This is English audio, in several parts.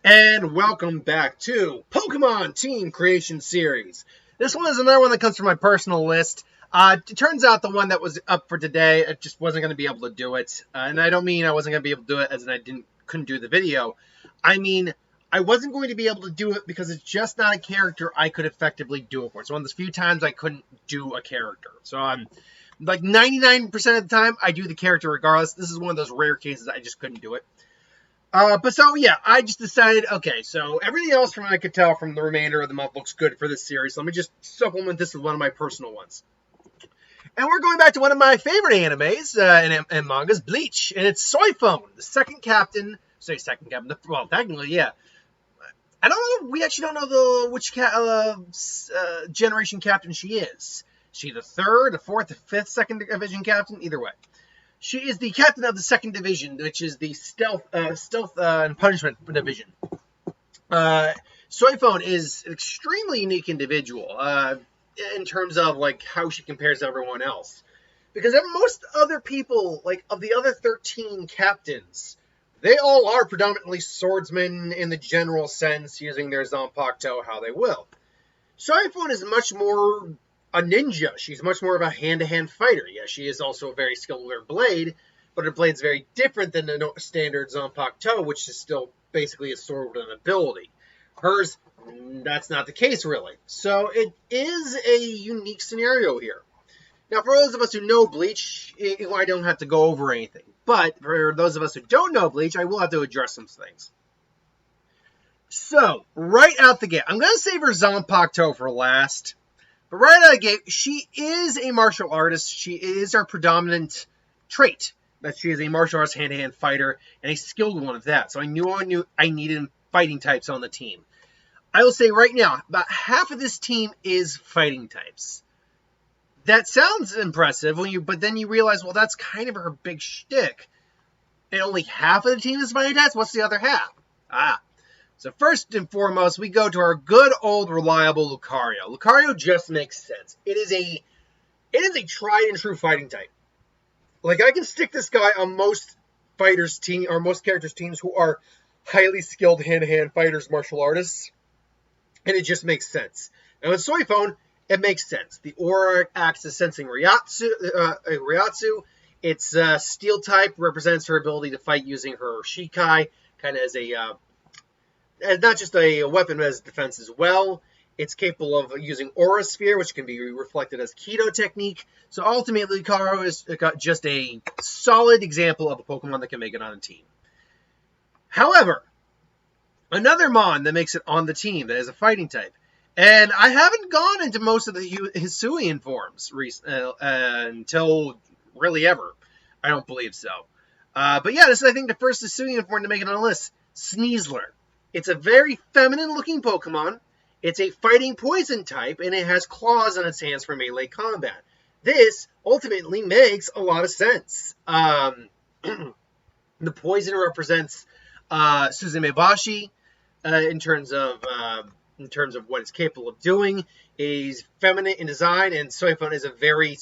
And welcome back to Pokemon Team Creation Series. This one is another one that comes from my personal list. It turns out the one that was up for today, I just wasn't going to be able to do it. And I don't mean I wasn't going to be able to do it as in I couldn't do the video. I mean, I wasn't going to be able to do it because it's just not a character I could effectively do it for. It's one of those few times I couldn't do a character. So I'm like 99% of the time, I do the character regardless. This is one of those rare cases I just couldn't do it. I just decided, okay, so everything else from what I could tell from the remainder of the month looks good for this series. So let me just supplement this with one of my personal ones. And we're going back to one of my favorite animes and mangas, Bleach. And it's Soifons, the second captain. Well, technically, yeah. I don't know, we actually don't know which generation captain she is. Is she the third, the fourth, the fifth second division captain? Either way. She is the captain of the second division, which is the stealth and punishment division. Soifons is an extremely unique individual in terms of like how she compares to everyone else, because most other people, like of the other 13 captains, they all are predominantly swordsmen in the general sense, using their Zanpakuto how they will. Soifons is much more a ninja. She's much more of a hand-to-hand fighter. Yeah, she is also very skilled with her blade, but her blade's very different than the standard Zanpakuto, which is still basically a sword with an ability. Hers, that's not the case, really. So it is a unique scenario here. Now, for those of us who know Bleach, I don't have to go over anything. But for those of us who don't know Bleach, I will have to address some things. So, right out the gate, I'm going to save her Zanpakuto for last. But right out of the gate, she is a martial artist. She is our predominant trait, that she is a martial arts hand-to-hand fighter, and a skilled one of that. So I knew I needed fighting types on the team. I will say right now, about half of this team is fighting types. That sounds impressive, but then you realize, well, that's kind of her big shtick. And only half of the team is fighting types? What's the other half? So first and foremost, we go to our good old reliable Lucario. Lucario just makes sense. It is a tried and true fighting type. Like, I can stick this guy on most fighters' team or most characters' teams who are highly skilled hand-to-hand fighters, martial artists, and it just makes sense. And with Soifons, it makes sense. The aura acts as sensing Ryatsu. Its steel type represents her ability to fight using her Shikai, kind of as not just a weapon, but as defense as well. It's capable of using Aura Sphere, which can be reflected as Keto technique. So ultimately, Lucario is just a solid example of a Pokemon that can make it on a team. However, another Mon that makes it on the team that is a fighting type. And I haven't gone into most of the Hisuian forms until really ever. I don't believe so. But yeah, this is, I think, the first Hisuian form to make it on the list. Sneasler. It's a very feminine-looking Pokemon. It's a fighting poison type, and it has claws on its hands for melee combat. This ultimately makes a lot of sense. The poison represents Suzumebashi in terms of what it's capable of doing. Is feminine in design, and Soifons is a very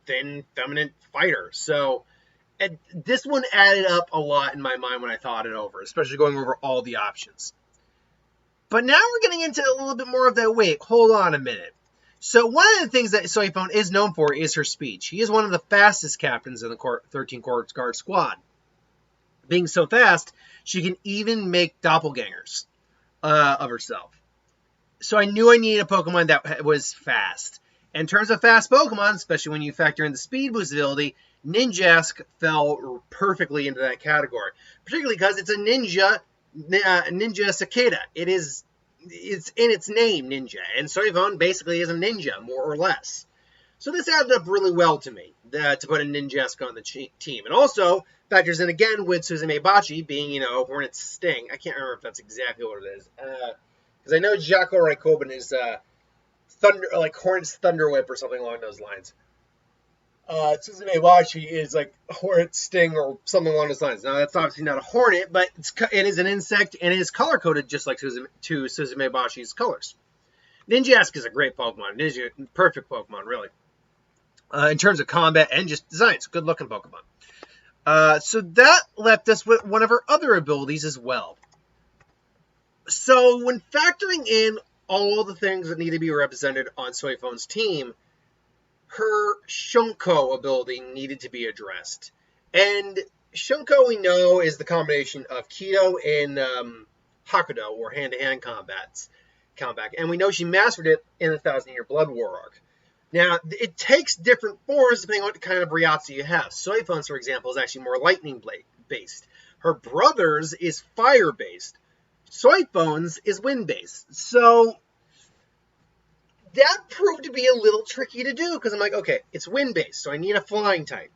thin, feminine fighter. So and this one added up a lot in my mind when I thought it over, especially going over all the options. But now we're getting into a little bit more of that, wait, hold on a minute. So one of the things that Soifons is known for is her speed. She is one of the fastest captains in the 13 Court Guard squad. Being so fast, she can even make doppelgangers of herself. So I knew I needed a Pokemon that was fast. In terms of fast Pokemon, especially when you factor in the speed boost ability, Ninjask fell perfectly into that category. Particularly because it's a ninja cicada. It's in its name, ninja. And Soifons basically is a ninja, more or less. So this added up really well to me, to put a Ninjask on the team. And also factors in again with Suzumebachi being, Hornet's Sting. I can't remember if that's exactly what it is. Because I know Jaco Raikkonen is Hornet's Thunder Whip or something along those lines. Suzumebachi is like Hornet Sting or something along those lines. Now, that's obviously not a hornet, but it is an insect, and it is color-coded just like Suzumebashi's colors. Ninjask is a great Pokemon. Perfect Pokemon, really. In terms of combat and just design. It's a good-looking Pokemon. So that left us with one of her other abilities as well. So when factoring in all the things that need to be represented on Soifons' team, her Shunko ability needed to be addressed. And Shunko, we know, is the combination of Kido and Hakudo, or hand-to-hand combat. And we know she mastered it in the 1,000-Year Blood War arc. Now, it takes different forms depending on what kind of Ryatsu you have. Soifons, for example, is actually more lightning-based. Her brother's is fire-based. Soifons is wind-based. So that proved to be a little tricky to do, because I'm like, okay, it's wind-based, so I need a flying type.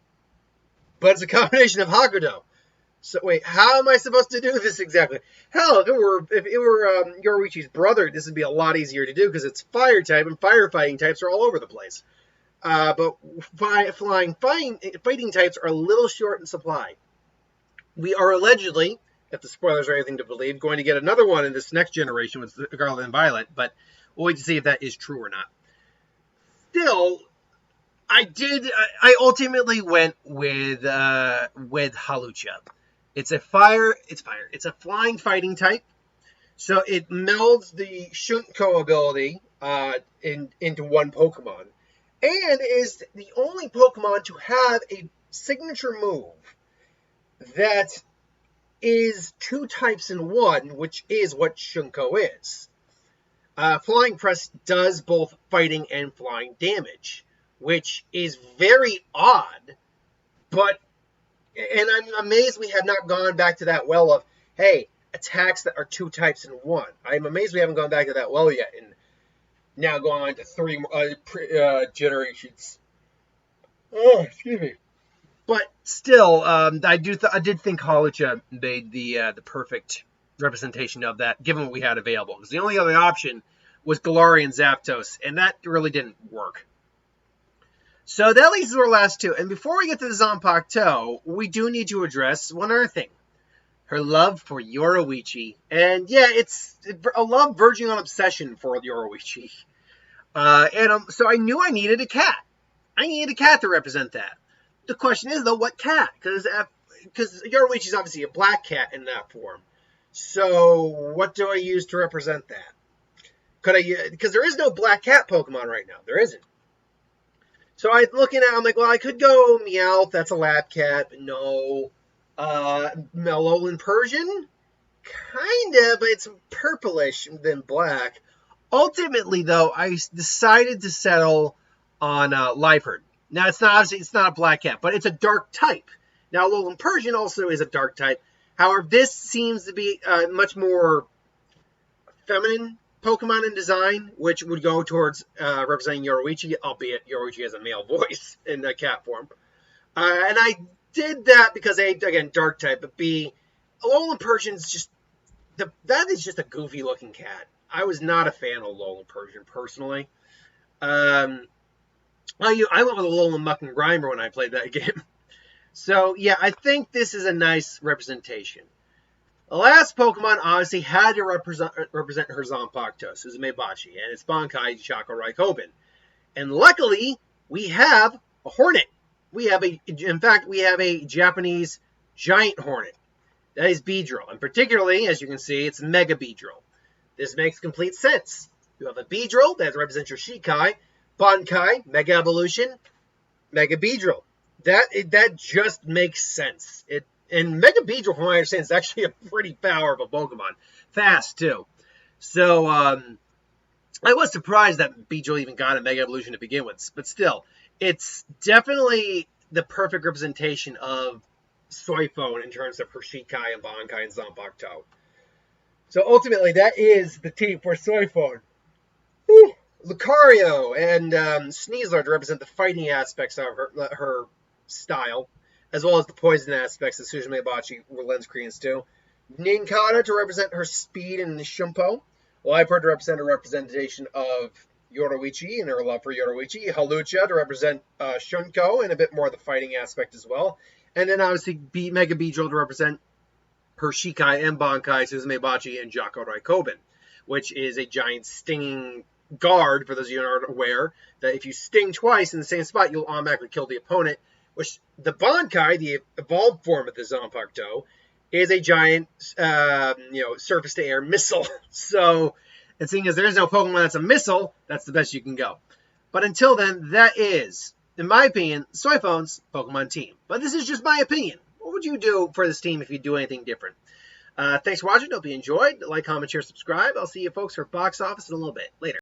But it's a combination of Hakudo. So wait, how am I supposed to do this exactly? Hell, if it were Yoruichi's brother, this would be a lot easier to do because it's fire type, and firefighting types are all over the place. But fighting types are a little short in supply. We are allegedly, if the spoilers are anything to believe, going to get another one in this next generation with Scarlet and Violet, but we'll wait to see if that is true or not. Still, I ultimately went with Halucha. It's a flying fighting type. So it melds the Shunko ability into one Pokemon. And is the only Pokemon to have a signature move that is 2 types in 1, which is what Shunko is. Flying Press does both fighting and flying damage, which is very odd, and I'm amazed we have not gone back to that well of, hey, attacks that are 2 types in 1. I'm amazed we haven't gone back to that well yet, and now going on to 3 generations. Oh, excuse me. But still, I did think Halucha made the perfect representation of that, given what we had available. Because the only other option was Galarian Zapdos, and that really didn't work. So that leads to our last 2. And before we get to the Zanpakuto, we do need to address one other thing. Her love for Yoruichi. And yeah, it's a love verging on obsession for Yoruichi. So I knew I needed a cat. I needed a cat to represent that. The question is, though, what cat? Because Yoruichi is obviously a black cat in that form. So what do I use to represent that? Because there is no black cat Pokemon right now. There isn't. So I'm like, well, I could go Meowth, that's a lab cat, but no. Alolan Persian? Kinda, but it's purplish than black. Ultimately, though, I decided to settle on Liefeld. Now, it's not a black cat, but it's a dark type. Now, Alolan Persian also is a dark type. However, this seems to be much more feminine Pokemon in design, which would go towards representing Yoruichi, albeit Yoruichi has a male voice in the cat form. And I did that because A, again, dark type, but B, Alolan Persian's that is just a goofy looking cat. I was not a fan of Alolan Persian personally. I went with Alolan Muck and Grimer when I played that game. So yeah, I think this is a nice representation. The last Pokemon obviously had to represent her Zanpakuto, Suzumebachi, and its Bankai, Chaco Raikkoben. And luckily, we have a Hornet. In fact, we have a Japanese giant Hornet. That is Beedrill. And particularly, as you can see, it's Mega Beedrill. This makes complete sense. You have a Beedrill that represents your Shikai, Bankai, Mega Evolution, Mega Beedrill. That just makes sense. And Mega Beedrill, from what I understand, is actually a pretty powerful Pokemon. Fast, too. So, I was surprised that Beedrill even got a Mega Evolution to begin with. But still, it's definitely the perfect representation of Soifon in terms of her Shikai and Bankai and Zanpakuto. So, ultimately, that is the team for Soifon. Lucario and Sneasler to represent the fighting aspects of her style, as well as the poison aspects that Suzumebachi lends credence to. Ninkata to represent her speed and Shumpo. Liepard to represent a representation of Yoruichi and her love for Yoruichi. Halucha to represent Shunko and a bit more of the fighting aspect as well. And then obviously Mega Beedrill to represent her Shikai and Bankai, Suzumebachi, and Jaco Raikkoben, which is a giant stinging guard, for those of you who aren't aware, that if you sting twice in the same spot, you'll automatically kill the opponent, which the Bankai, the evolved form of the Zanpakuto, is a giant, surface-to-air missile. So, and seeing as there is no Pokemon that's a missile, that's the best you can go. But until then, that is, in my opinion, Soifons' Pokemon team. But this is just my opinion. What would you do for this team if you do anything different? Thanks for watching. Hope you enjoyed. Like, comment, share, subscribe. I'll see you folks for box office in a little bit. Later.